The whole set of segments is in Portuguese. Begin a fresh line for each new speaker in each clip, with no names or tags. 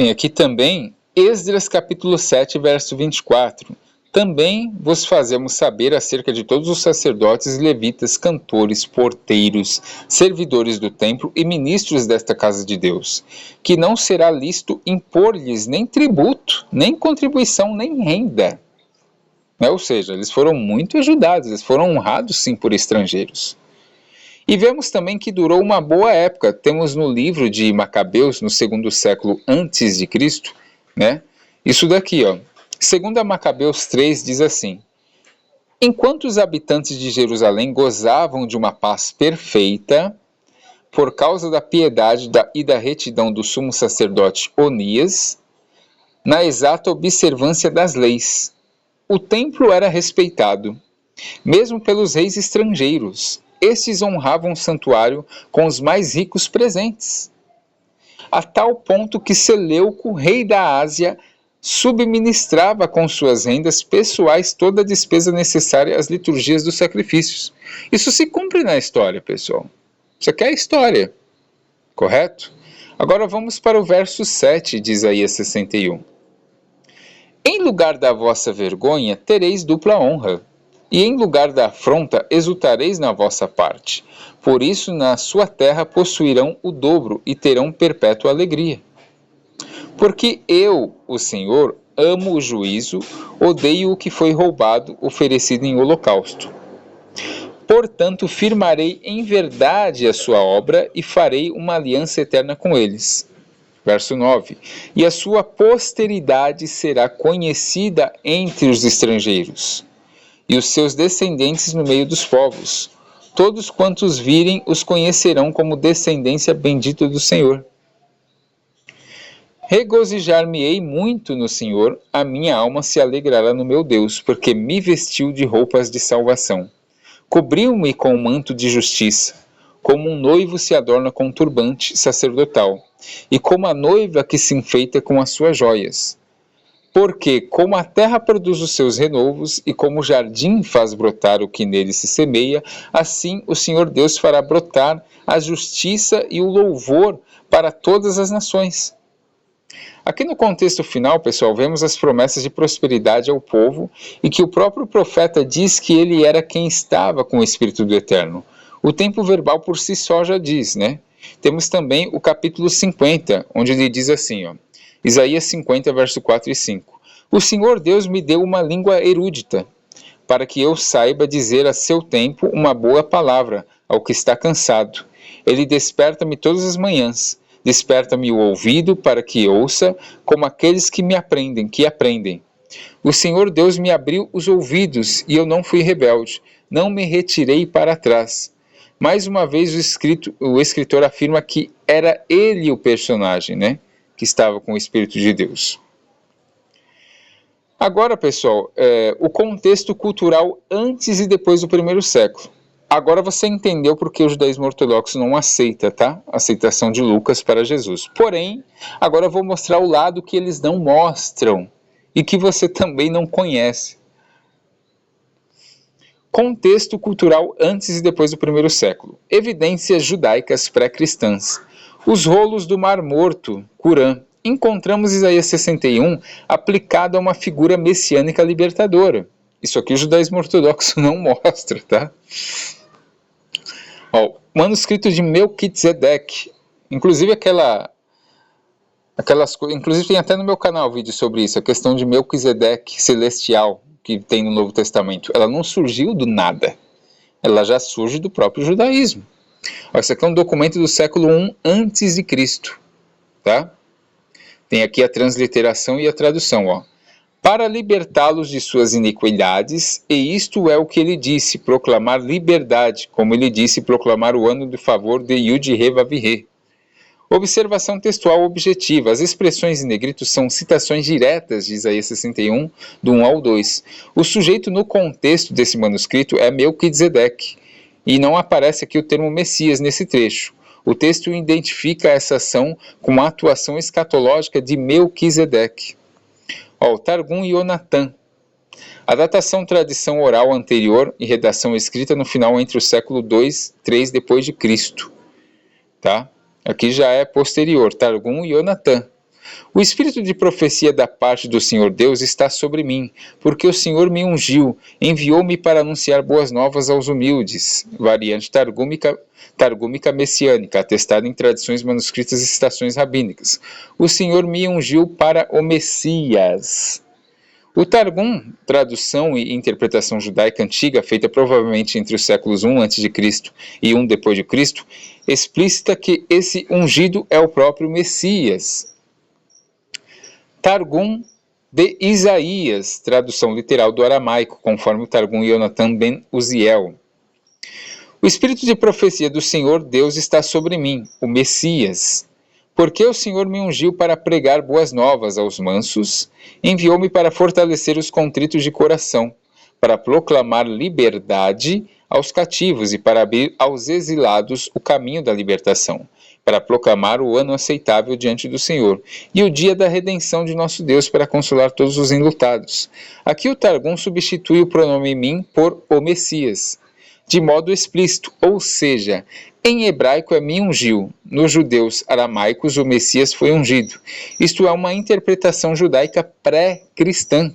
Tem aqui também Esdras capítulo 7, verso 24. Também vos fazemos saber acerca de todos os sacerdotes, levitas, cantores, porteiros, servidores do templo e ministros desta casa de Deus, que não será lícito impor-lhes nem tributo, nem contribuição, nem renda. Ou seja, eles foram muito ajudados, eles foram honrados sim por estrangeiros. E vemos também que durou uma boa época. Temos no livro de Macabeus, no 2º século antes de Cristo, né? Isso daqui, ó. 2 Macabeus 3 diz assim: enquanto os habitantes de Jerusalém gozavam de uma paz perfeita, por causa da piedade e da retidão do sumo sacerdote Onias, na exata observância das leis, o templo era respeitado, mesmo pelos reis estrangeiros. Estes honravam o santuário com os mais ricos presentes, a tal ponto que Seleuco, rei da Ásia, subministrava com suas rendas pessoais toda a despesa necessária às liturgias dos sacrifícios. Isso se cumpre na história, pessoal. Isso aqui é a história, correto? Agora vamos para o verso 7 de Isaías 61. Em lugar da vossa vergonha, tereis dupla honra, e em lugar da afronta, exultareis na vossa parte. Por isso, na sua terra possuirão o dobro e terão perpétua alegria. Porque eu, o Senhor, amo o juízo, odeio o que foi roubado, oferecido em holocausto. Portanto, firmarei em verdade a sua obra e farei uma aliança eterna com eles. Verso 9. E a sua posteridade será conhecida entre os estrangeiros, e os seus descendentes no meio dos povos. Todos quantos virem os conhecerão como descendência bendita do Senhor. Regozijar-me-ei muito no Senhor, a minha alma se alegrará no meu Deus, porque me vestiu de roupas de salvação. Cobriu-me com um manto de justiça, como um noivo se adorna com um turbante sacerdotal, e como a noiva que se enfeita com as suas joias. Porque, como a terra produz os seus renovos, e como o jardim faz brotar o que nele se semeia, assim o Senhor Deus fará brotar a justiça e o louvor para todas as nações. Aqui no contexto final, pessoal, vemos as promessas de prosperidade ao povo e que o próprio profeta diz que ele era quem estava com o Espírito do Eterno. O tempo verbal por si só já diz, né? Temos também o capítulo 50, onde ele diz assim, ó, Isaías 50, verso 4 e 5. O Senhor Deus me deu uma língua erudita, para que eu saiba dizer a seu tempo uma boa palavra ao que está cansado. Ele desperta-me todas as manhãs. Desperta-me o ouvido para que ouça, como aqueles que aprendem. O Senhor Deus me abriu os ouvidos, e eu não fui rebelde, não me retirei para trás. Mais uma vez o escritor afirma que era ele o personagem, né, que estava com o Espírito de Deus. Agora, pessoal, o contexto cultural antes e depois do 1º século. Agora você entendeu porque o judaísmo ortodoxo não aceita, tá? A aceitação de Lucas para Jesus. Porém, agora eu vou mostrar o lado que eles não mostram e que você também não conhece. Contexto cultural antes e depois do 1º século. Evidências judaicas pré-cristãs. Os rolos do Mar Morto, Qurã. Encontramos Isaías 61 aplicado a uma figura messiânica libertadora. Isso aqui o judaísmo ortodoxo não mostra, tá? Ó, manuscrito de Melquisedeque, inclusive aquelas coisas, inclusive tem até no meu canal vídeo sobre isso, a questão de Melquisedeque celestial que tem no Novo Testamento. Ela não surgiu do nada, ela já surge do próprio judaísmo. Ó, isso aqui é um documento do século I antes de Cristo, tá? Tem aqui a transliteração e a tradução, ó. Para libertá-los de suas iniquidades, e isto é o que ele disse, proclamar liberdade, como ele disse, proclamar o ano do favor de Yud-He-Vav-He. Observação textual objetiva. As expressões em negrito são citações diretas de Isaías 61, do 1 ao 2. O sujeito no contexto desse manuscrito é Melquisedeque, e não aparece aqui o termo Messias nesse trecho. O texto identifica essa ação com a atuação escatológica de Melquisedeque. Ó, o Targum Yonatan. A datação tradição oral anterior e redação escrita no final entre o século II e III depois de Cristo. Tá? Aqui já é posterior, Targum Yonatan. O espírito de profecia da parte do Senhor Deus está sobre mim, porque o Senhor me ungiu, enviou-me para anunciar boas novas aos humildes. Variante targúmica messiânica, atestada em tradições manuscritas e citações rabínicas. O Senhor me ungiu para o Messias. O Targum, tradução e interpretação judaica antiga, feita provavelmente entre os séculos I a.C. e I depois de Cristo, explicita que esse ungido é o próprio Messias. Targum de Isaías, tradução literal do aramaico, conforme o Targum Yonatan ben Uziel. O espírito de profecia do Senhor Deus está sobre mim, o Messias, porque o Senhor me ungiu para pregar boas novas aos mansos, enviou-me para fortalecer os contritos de coração, para proclamar liberdade aos cativos e para abrir aos exilados o caminho da libertação, para proclamar o ano aceitável diante do Senhor, e o dia da redenção de nosso Deus, para consolar todos os enlutados. Aqui o Targum substitui o pronome mim por o Messias, de modo explícito, ou seja, em hebraico é me ungiu, nos judeus aramaicos o Messias foi ungido. Isto é uma interpretação judaica pré-cristã.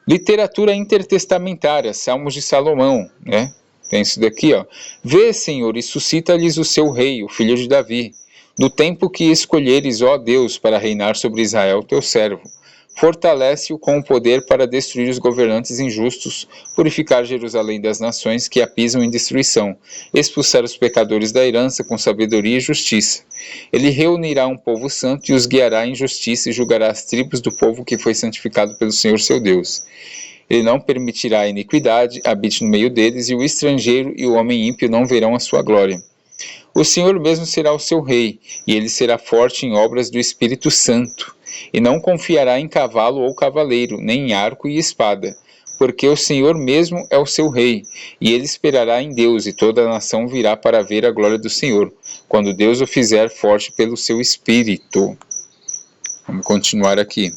Literatura intertestamentária, Salmos de Salomão, né? Tem isso daqui, ó. Vê, Senhor, e suscita-lhes o seu rei, o filho de Davi, no tempo que escolheres, ó Deus, para reinar sobre Israel, teu servo. Fortalece-o com o poder para destruir os governantes injustos, purificar Jerusalém das nações que a pisam em destruição, expulsar os pecadores da herança com sabedoria e justiça. Ele reunirá um povo santo e os guiará em justiça e julgará as tribos do povo que foi santificado pelo Senhor seu Deus. Ele não permitirá a iniquidade, habite no meio deles, e o estrangeiro e o homem ímpio não verão a sua glória. O Senhor mesmo será o seu rei, e ele será forte em obras do Espírito Santo, e não confiará em cavalo ou cavaleiro, nem em arco e espada, porque o Senhor mesmo é o seu rei, e ele esperará em Deus, e toda a nação virá para ver a glória do Senhor, quando Deus o fizer forte pelo seu Espírito. Vamos continuar aqui.